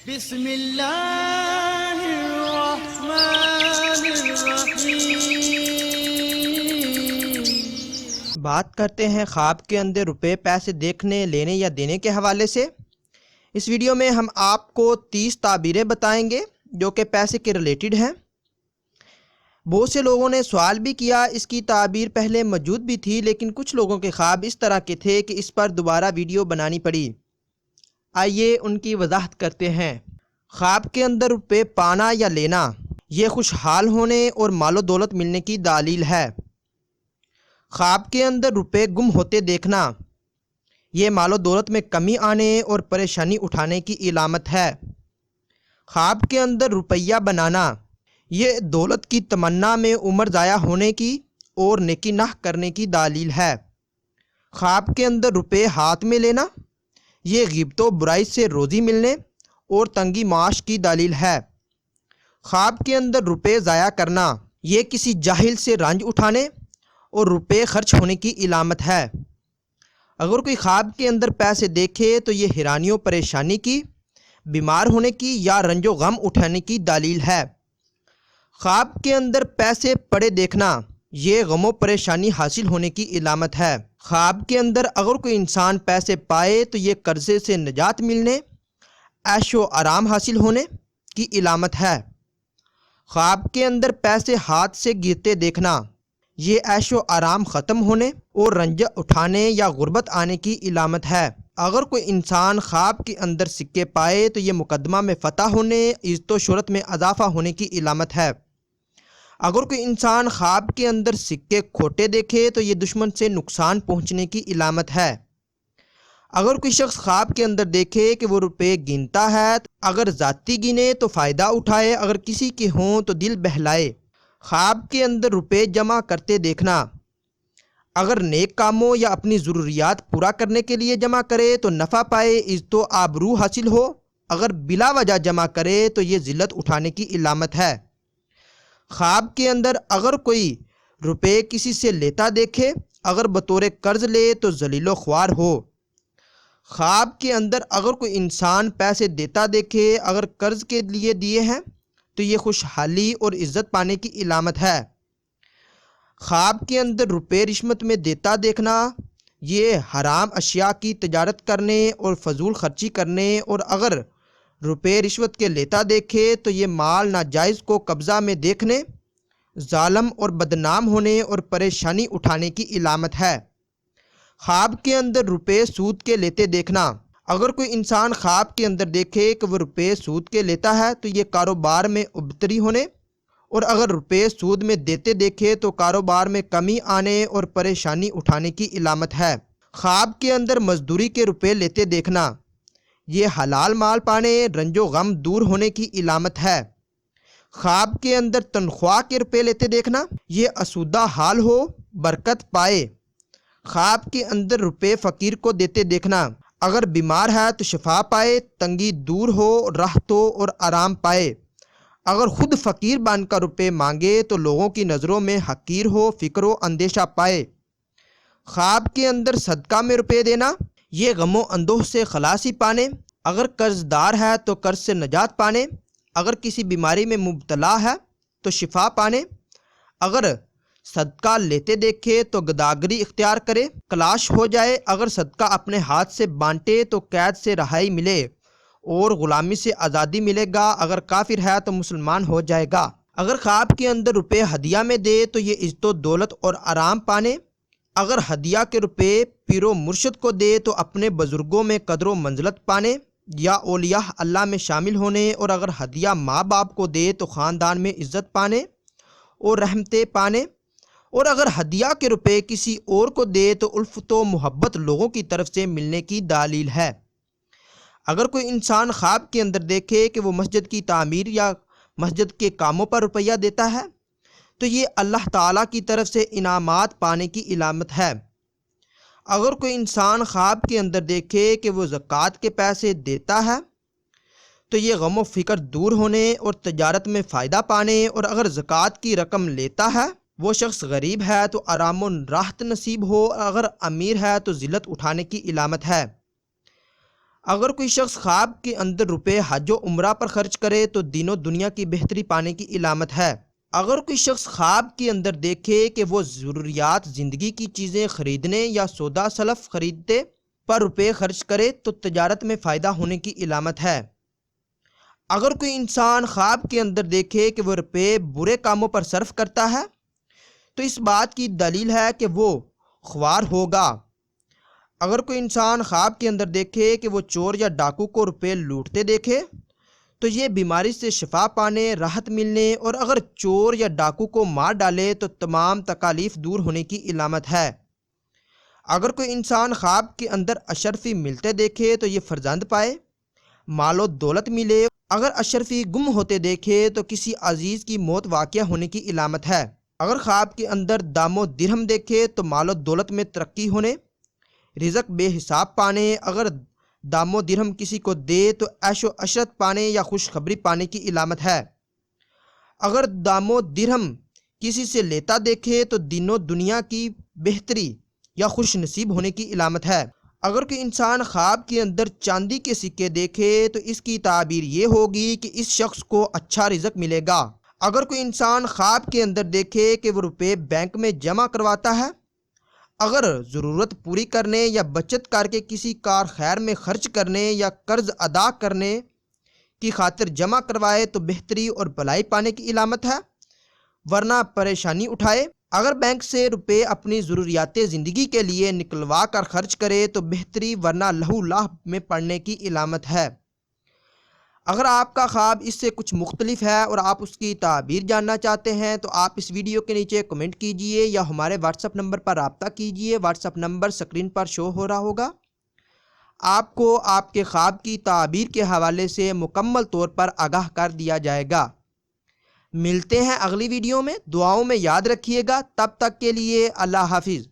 بسم اللہ الرحمن الرحیم۔ بات کرتے ہیں خواب کے اندر روپے پیسے دیکھنے، لینے یا دینے کے حوالے سے۔ اس ویڈیو میں ہم آپ کو 30 تعبیریں بتائیں گے جو کہ پیسے کے ریلیٹڈ ہیں۔ بہت سے لوگوں نے سوال بھی کیا، اس کی تعبیر پہلے موجود بھی تھی لیکن کچھ لوگوں کے خواب اس طرح کے تھے کہ اس پر دوبارہ ویڈیو بنانی پڑی۔ آئیے ان کی وضاحت کرتے ہیں۔ خواب کے اندر روپے پانا یا لینا، یہ خوشحال ہونے اور مال و دولت ملنے کی دلیل ہے۔ خواب کے اندر روپے گم ہوتے دیکھنا، یہ مال و دولت میں کمی آنے اور پریشانی اٹھانے کی علامت ہے۔ خواب کے اندر روپیہ بنانا، یہ دولت کی تمنا میں عمر ضائع ہونے کی اور نیکی نہ کرنے کی دلیل ہے۔ خواب کے اندر روپے ہاتھ میں لینا، یہ غیبت و برائی سے روزی ملنے اور تنگی معاش کی دلیل ہے۔ خواب کے اندر روپے ضائع کرنا، یہ کسی جاہل سے رنج اٹھانے اور روپے خرچ ہونے کی علامت ہے۔ اگر کوئی خواب کے اندر پیسے دیکھے تو یہ حیرانی و پریشانی کی، بیمار ہونے کی یا رنج و غم اٹھانے کی دلیل ہے۔ خواب کے اندر پیسے پڑے دیکھنا، یہ غم و پریشانی حاصل ہونے کی علامت ہے۔ خواب کے اندر اگر کوئی انسان پیسے پائے تو یہ قرضے سے نجات ملنے، عیش و آرام حاصل ہونے کی علامت ہے۔ خواب کے اندر پیسے ہاتھ سے گرتے دیکھنا، یہ عیش و آرام ختم ہونے اور رنج اٹھانے یا غربت آنے کی علامت ہے۔ اگر کوئی انسان خواب کے اندر سکے پائے تو یہ مقدمہ میں فتح ہونے، عزت و شہرت میں اضافہ ہونے کی علامت ہے۔ اگر کوئی انسان خواب کے اندر سکے کھوٹے دیکھے تو یہ دشمن سے نقصان پہنچنے کی علامت ہے۔ اگر کوئی شخص خواب کے اندر دیکھے کہ وہ روپے گنتا ہے، اگر ذاتی گنے تو فائدہ اٹھائے، اگر کسی کے ہوں تو دل بہلائے۔ خواب کے اندر روپے جمع کرتے دیکھنا، اگر نیک کاموں یا اپنی ضروریات پورا کرنے کے لیے جمع کرے تو نفع پائے، عزت و آبرو حاصل ہو، اگر بلا وجہ جمع کرے تو یہ ذلت اٹھانے کی علامت ہے۔ خواب کے اندر اگر کوئی روپے کسی سے لیتا دیکھے، اگر بطور قرض لے تو ذلیل و خوار ہو۔ خواب کے اندر اگر کوئی انسان پیسے دیتا دیکھے، اگر قرض کے لیے دیے ہیں تو یہ خوشحالی اور عزت پانے کی علامت ہے۔ خواب کے اندر روپے رشوت میں دیتا دیکھنا، یہ حرام اشیاء کی تجارت کرنے اور فضول خرچی کرنے، اور اگر روپے رشوت کے لیتا دیکھے تو یہ مال ناجائز کو قبضہ میں دیکھنے، ظالم اور بدنام ہونے اور پریشانی اٹھانے کی علامت ہے۔ خواب کے اندر روپے سود کے لیتے دیکھنا، اگر کوئی انسان خواب کے اندر دیکھے کہ وہ روپے سود کے لیتا ہے تو یہ کاروبار میں ابتری ہونے، اور اگر روپے سود میں دیتے دیکھے تو کاروبار میں کمی آنے اور پریشانی اٹھانے کی علامت ہے۔ خواب کے اندر مزدوری کے روپے لیتے دیکھنا، یہ حلال مال پانے، رنج و غم دور ہونے کی علامت ہے۔ خواب کے اندر تنخواہ کے روپے لیتے دیکھنا، یہ آسودہ حال ہو، برکت پائے۔ خواب کے اندر روپے فقیر کو دیتے دیکھنا، اگر بیمار ہے تو شفا پائے، تنگی دور ہو، راحت ہو اور آرام پائے۔ اگر خود فقیر بن کر روپے مانگے تو لوگوں کی نظروں میں حقیر ہو، فکر و اندیشہ پائے۔ خواب کے اندر صدقہ میں روپے دینا، یہ غم و اندوہ سے خلاصی پانے، اگر قرض دار ہے تو قرض سے نجات پانے، اگر کسی بیماری میں مبتلا ہے تو شفا پانے۔ اگر صدقہ لیتے دیکھے تو گداگری اختیار کرے، کلاش ہو جائے، اگر صدقہ اپنے ہاتھ سے بانٹے تو قید سے رہائی ملے اور غلامی سے آزادی ملے گا، اگر کافر ہے تو مسلمان ہو جائے گا۔ اگر خواب کے اندر روپے ہدیہ میں دے تو یہ عزت و دولت اور آرام پانے، اگر ہدیہ کے روپے پیر و مرشد کو دے تو اپنے بزرگوں میں قدر و منزلت پانے یا اولیاء اللہ میں شامل ہونے، اور اگر ہدیہ ماں باپ کو دے تو خاندان میں عزت پانے اور رحمتیں پانے، اور اگر ہدیہ کے روپے کسی اور کو دے تو الفت و محبت لوگوں کی طرف سے ملنے کی دلیل ہے۔ اگر کوئی انسان خواب کے اندر دیکھے کہ وہ مسجد کی تعمیر یا مسجد کے کاموں پر روپیہ دیتا ہے تو یہ اللہ تعالیٰ کی طرف سے انعامات پانے کی علامت ہے۔ اگر کوئی انسان خواب کے اندر دیکھے کہ وہ زکوٰۃ کے پیسے دیتا ہے تو یہ غم و فکر دور ہونے اور تجارت میں فائدہ پانے، اور اگر زکوٰۃ کی رقم لیتا ہے وہ شخص غریب ہے تو آرام و راحت نصیب ہو، اگر امیر ہے تو ذلت اٹھانے کی علامت ہے۔ اگر کوئی شخص خواب کے اندر روپے حج و عمرہ پر خرچ کرے تو دین و دنیا کی بہتری پانے کی علامت ہے۔ اگر کوئی شخص خواب کے اندر دیکھے کہ وہ ضروریات زندگی کی چیزیں خریدنے یا سودا سلف خریدتے پر روپے خرچ کرے تو تجارت میں فائدہ ہونے کی علامت ہے۔ اگر کوئی انسان خواب کے اندر دیکھے کہ وہ روپے برے کاموں پر صرف کرتا ہے تو اس بات کی دلیل ہے کہ وہ خوار ہوگا۔ اگر کوئی انسان خواب کے اندر دیکھے کہ وہ چور یا ڈاکو کو روپے لوٹتے دیکھے تو یہ بیماری سے شفا پانے، راحت ملنے اور اگر چور یا ڈاکو کو مار ڈالے تو تمام تکالیف دور ہونے کی علامت ہے۔ اگر کوئی انسان خواب کے اندر اشرفی ملتے دیکھے تو یہ فرزند پائے، مال و دولت ملے۔ اگر اشرفی گم ہوتے دیکھے تو کسی عزیز کی موت واقع ہونے کی علامت ہے۔ اگر خواب کے اندر دام و درہم دیکھے تو مال و دولت میں ترقی ہونے، رزق بے حساب پانے۔ اگر دام و درہم کسی کو دے تو عیش و عشرت پانے یا خوشخبری پانے کی علامت ہے۔ اگر دام و درہم کسی سے لیتا دیکھے تو دین و دنیا کی بہتری یا خوش نصیب ہونے کی علامت ہے۔ اگر کوئی انسان خواب کے اندر چاندی کے سکے دیکھے تو اس کی تعبیر یہ ہوگی کہ اس شخص کو اچھا رزق ملے گا۔ اگر کوئی انسان خواب کے اندر دیکھے کہ وہ روپے بینک میں جمع کرواتا ہے، اگر ضرورت پوری کرنے یا بچت کر کے کسی کار خیر میں خرچ کرنے یا قرض ادا کرنے کی خاطر جمع کروائے تو بہتری اور بھلائی پانے کی علامت ہے، ورنہ پریشانی اٹھائے۔ اگر بینک سے روپے اپنی ضروریات زندگی کے لیے نکلوا کر خرچ کرے تو بہتری، ورنہ لہو لاہ میں پڑنے کی علامت ہے۔ اگر آپ کا خواب اس سے کچھ مختلف ہے اور آپ اس کی تعبیر جاننا چاہتے ہیں تو آپ اس ویڈیو کے نیچے کمنٹ کیجئے یا ہمارے واٹس ایپ نمبر پر رابطہ کیجئے۔ واٹس ایپ نمبر سکرین پر شو ہو رہا ہوگا۔ آپ کو آپ کے خواب کی تعبیر کے حوالے سے مکمل طور پر آگاہ کر دیا جائے گا۔ ملتے ہیں اگلی ویڈیو میں، دعاؤں میں یاد رکھیے گا۔ تب تک کے لیے اللہ حافظ۔